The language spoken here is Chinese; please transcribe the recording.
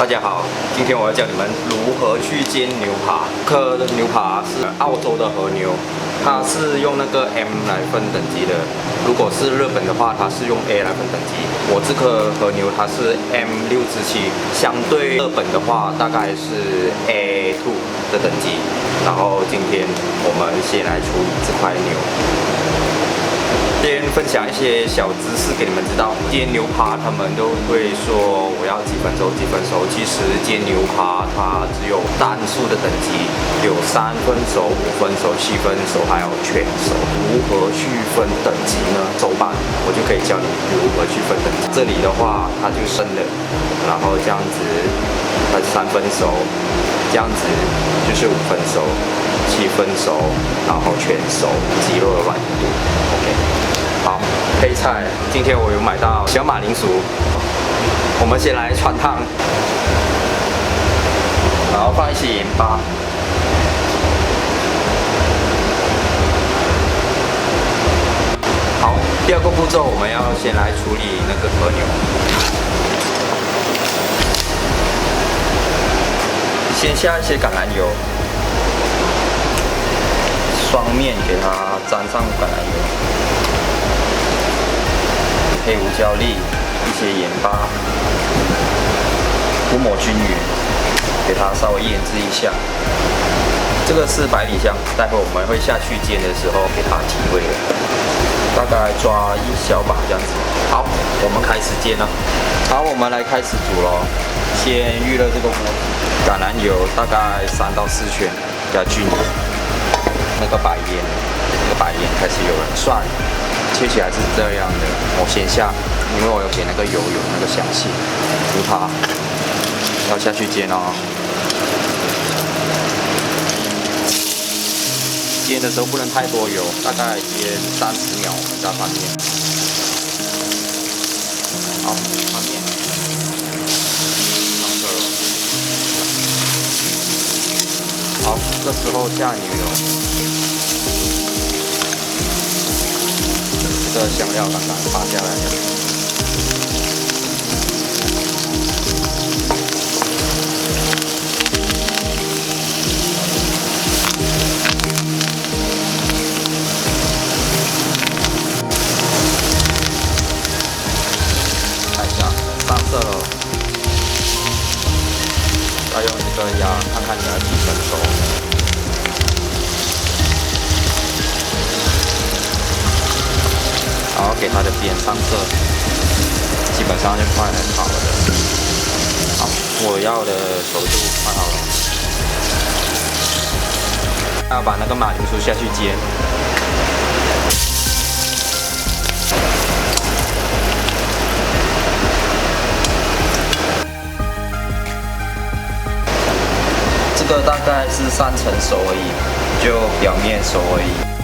大家好，今天我要教你们如何去煎牛扒。这颗牛扒是澳洲的和牛，它是用那个 M 来分等级的。如果是日本的话，它是用 A 来分等级。我这颗和牛它是 M6/7，相对日本的话大概是 A2 的等级。然后今天我们先来处理这块牛。先分享一些小知识给你们知道。煎牛扒他们都会说我要几分熟几分熟，其实煎牛扒它只有单数的等级，有3分熟、5分熟、7分熟，还有全熟。如何去分等级呢？手板我就可以教你如何去分等级。这里的话它就生的，然后这样子它3分熟，这样子就是5分熟、7分熟，然后全熟，鸡肉的软度。OK。好，配菜，今天我有买到小马铃薯，我们先来穿烫，然后放一些盐巴。好，第二个步骤我们要先来处理那个和牛，先下一些橄榄油，双面给它沾上橄榄油。黑胡椒粒，一些盐巴，涂抹均匀，给它稍微腌制一下。这个是百里香，待会我们会下去煎的时候给它提味的，大概抓1小把这样子。好，我们开始煎了。好，我们来开始煮咯。先预热这个锅，橄榄油大概3到4圈，加均匀。那个白烟，开始有人涮。切起来是这样的，我先下，因为我有给那个油有那个香气。牛扒要下去煎哦。煎的时候不能太多油，大概煎30秒，我们再翻面。好，翻面。好，这时候下牛油。这个香料刚刚拔下来的，看一下上色了，要用这个压看看你要几分熟。然后给它的边上色，基本上就快好了。好，我要的熟度快好了。要把那个马铃薯下去煎。这个大概是3成熟而已，就表面熟而已。